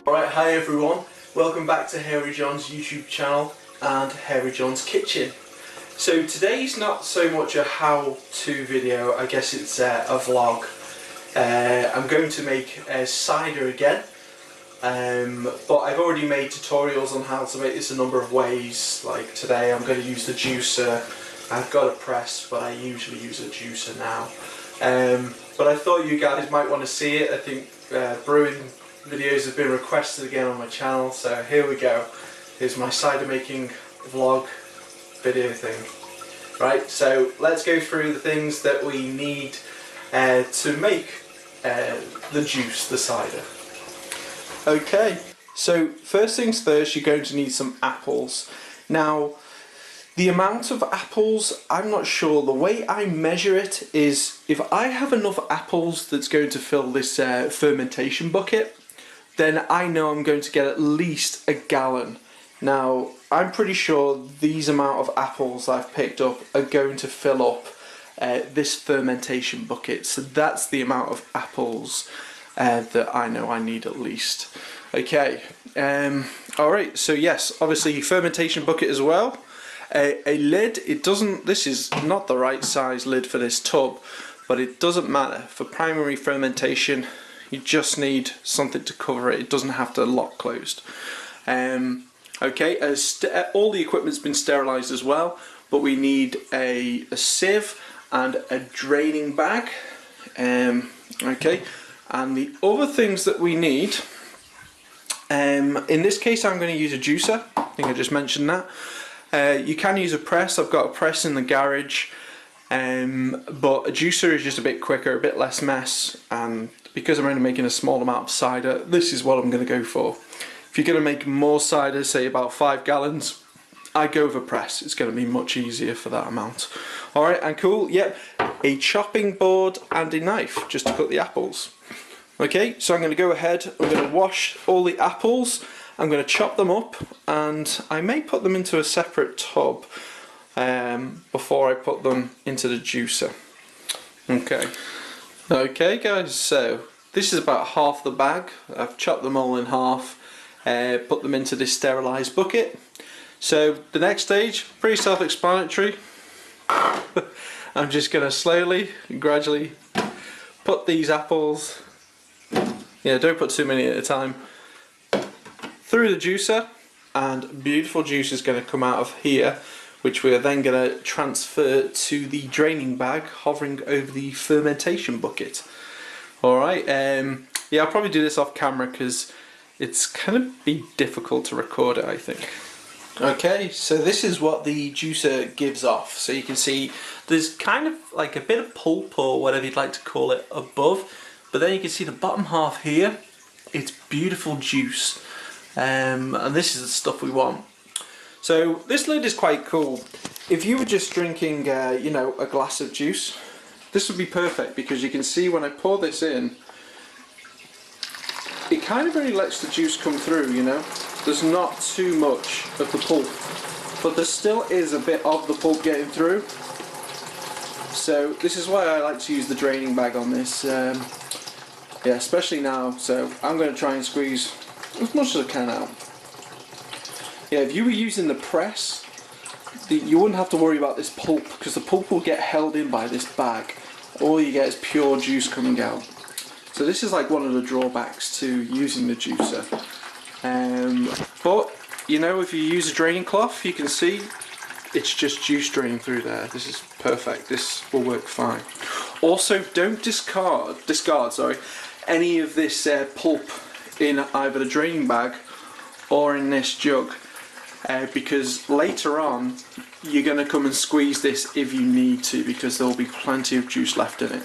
Alright, hi everyone, welcome back to Hairy John's YouTube channel and Hairy John's Kitchen. So today's not so much a how-to video, I guess it's a vlog. I'm going to make cider again, but I've already made tutorials on how to make this a number of ways. Like today I'm going to use the juicer. I've got a press, but I usually use a juicer now. But I thought you guys might want to see it. I think brewing videos have been requested again on my channel, so here we go. Here's my cider making vlog video thing. Right, so let's go through the things that we need to make the juice, the cider. Okay, so first things first, you're going to need some apples. Now, the amount of apples, I'm not sure. The way I measure it is if I have enough apples that's going to fill this fermentation bucket, then I know I'm going to get at least a gallon. Now, I'm pretty sure these amount of apples I've picked up are going to fill up this fermentation bucket. So that's the amount of apples that I know I need at least. Okay, alright, so yes, obviously fermentation bucket as well. A lid, this is not the right size lid for this tub, but it doesn't matter. For primary fermentation, you just need something to cover it. It doesn't have to lock closed. Okay, all the equipment's been sterilised as well, but we need a sieve and a draining bag. Okay, and the other things that we need, in this case I'm going to use a juicer. I think I just mentioned that. You can use a press. I've got a press in the garage, but a juicer is just a bit quicker, a bit less mess, and because I'm only making a small amount of cider, this is what I'm going to go for. If you're going to make more cider, say about 5 gallons, I go with a press. It's going to be much easier for that amount. Alright, and cool, yep, a chopping board and a knife just to cut the apples. Okay, so I'm going to go ahead, I'm going to wash all the apples, I'm going to chop them up, and I may put them into a separate tub before I put them into the juicer. Okay guys, so this is about half the bag. I've chopped them all in half, put them into this sterilised bucket. So the next stage, pretty self-explanatory. I'm just going to slowly and gradually put these apples, don't put too many at a time, through the juicer, and beautiful juice is going to come out of here, which we are then going to transfer to the draining bag hovering over the fermentation bucket. Alright, yeah, I'll probably do this off camera because it's kind of be difficult to record it, I think. Okay, so this is what the juicer gives off. So you can see there's kind of like a bit of pulp or whatever you'd like to call it above, but then you can see the bottom half here, it's beautiful juice. And this is the stuff we want. So this lid is quite cool. If you were just drinking, a glass of juice, this would be perfect because you can see when I pour this in, it kind of only lets the juice come through, There's not too much of the pulp, but there still is a bit of the pulp getting through. So this is why I like to use the draining bag on this, yeah, especially now. So I'm going to try and squeeze as much as I can out. Yeah, if you were using the press, you wouldn't have to worry about this pulp because the pulp will get held in by this bag. All you get is pure juice coming out. So this is like one of the drawbacks to using the juicer. But if you use a draining cloth, you can see it's just juice draining through there. This is perfect. This will work fine. Also, don't discard any of this pulp in either the draining bag or in this jug, because later on you're going to come and squeeze this if you need to, because there will be plenty of juice left in it.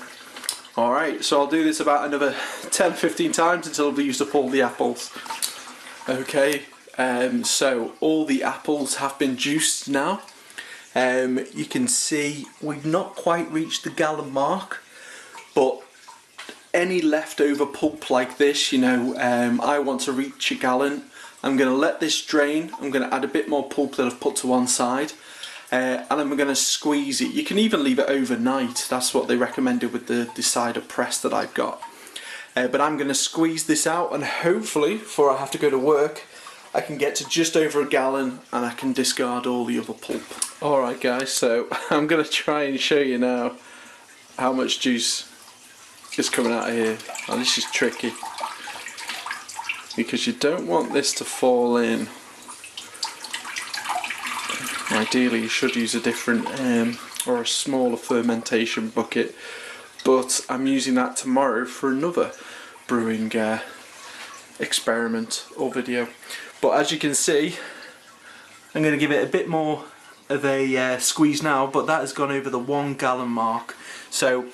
Alright, so I'll do this about another 10-15 times until I've used up all the apples. Okay, so all the apples have been juiced now. You can see we've not quite reached the gallon mark, but any leftover pulp like this, I want to reach a gallon. I'm going to let this drain. I'm going to add a bit more pulp that I've put to one side, and I'm going to squeeze it. You can even leave it overnight. That's what they recommended with the cider press that I've got. but I'm going to squeeze this out, and hopefully before I have to go to work I can get to just over a gallon and I can discard all the other pulp. Alright guys, so I'm going to try and show you now how much juice is coming out of here. And this is tricky because you don't want this to fall in. Ideally you should use a different or a smaller fermentation bucket, but I'm using that tomorrow for another brewing experiment or video. But as you can see, I'm going to give it a bit more of a squeeze now, but that has gone over the 1 gallon mark, so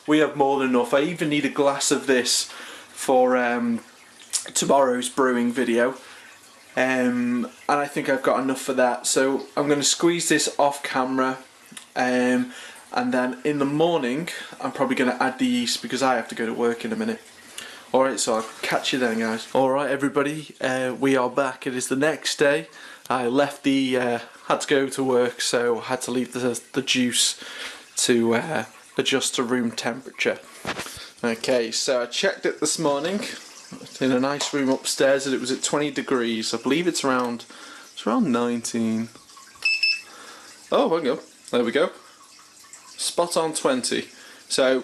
we have more than enough. I even need a glass of this for tomorrow's brewing video, and I think I've got enough for that. So I'm going to squeeze this off camera, and then in the morning I'm probably going to add the yeast because I have to go to work in a minute. Alright, so I'll catch you then guys. Alright everybody, we are back. It is the next day. I left the, had to go to work, so I had to leave the juice to adjust to room temperature. Okay, so I checked it this morning in a nice room upstairs and it was at 20 degrees. I believe it's around 19. Oh, hang on. There we go. Spot on 20. So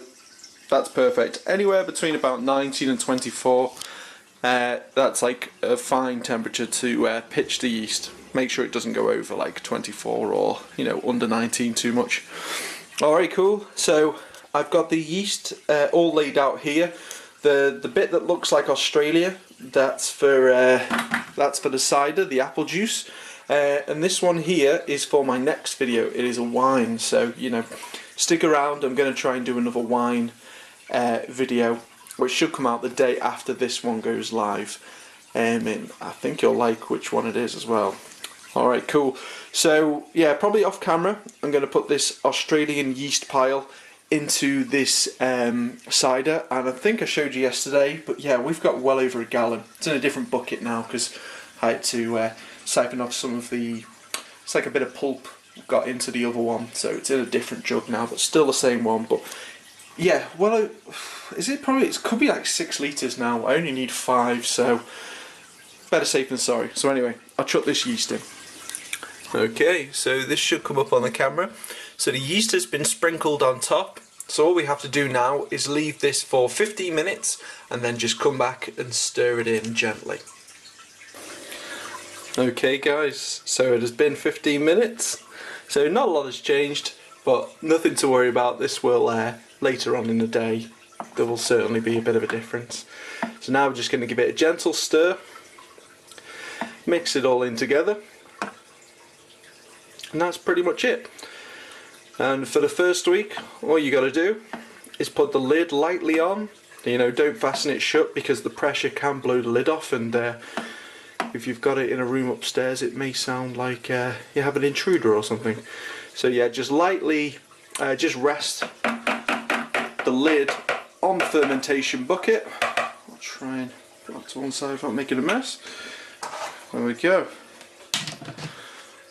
that's perfect. Anywhere between about 19 and 24, that's like a fine temperature to pitch the yeast. Make sure it doesn't go over like 24 or, you know, under 19 too much. Alright, cool. So I've got the yeast all laid out here. The bit that looks like Australia, that's for the cider, the apple juice. And this one here is for my next video. It is a wine, so you know, stick around. I'm going to try and do another wine video, which should come out the day after this one goes live. And I think you'll like which one it is as well. Alright, cool. So yeah, probably off camera I'm going to put this Australian yeast pile into this cider, and I think I showed you yesterday, but yeah, we've got well over a gallon. It's in a different bucket now because I had to siphon off some of the, it's like a bit of pulp got into the other one, so it's in a different jug now, but still the same one. But yeah, well, it could be like 6 litres now. I only need 5, so better safe than sorry. So anyway, I'll chuck this yeast in. Okay, so this should come up on the camera. So the yeast has been sprinkled on top. So all we have to do now is leave this for 15 minutes and then just come back and stir it in gently. Okay guys, so it has been 15 minutes. So not a lot has changed, but nothing to worry about. This will later on in the day, there will certainly be a bit of a difference. So now we're just going to give it a gentle stir, mix it all in together, and that's pretty much it. And for the first week, all you got to do is put the lid lightly on. You know, don't fasten it shut because the pressure can blow the lid off, and if you've got it in a room upstairs, it may sound like you have an intruder or something. So yeah, just lightly, just rest the lid on the fermentation bucket. I'll try and put that to one side without making a mess. There we go.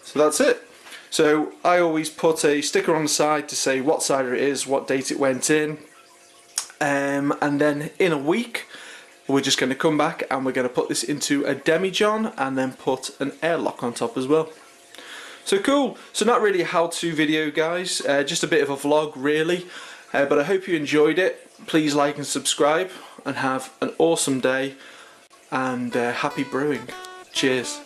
So that's it. So I always put a sticker on the side to say what cider it is, what date it went in, and then in a week we're just going to come back and we're going to put this into a demijohn and then put an airlock on top as well. So cool. So not really a how-to video guys, just a bit of a vlog really, but I hope you enjoyed it. Please like and subscribe and have an awesome day, and happy brewing. Cheers.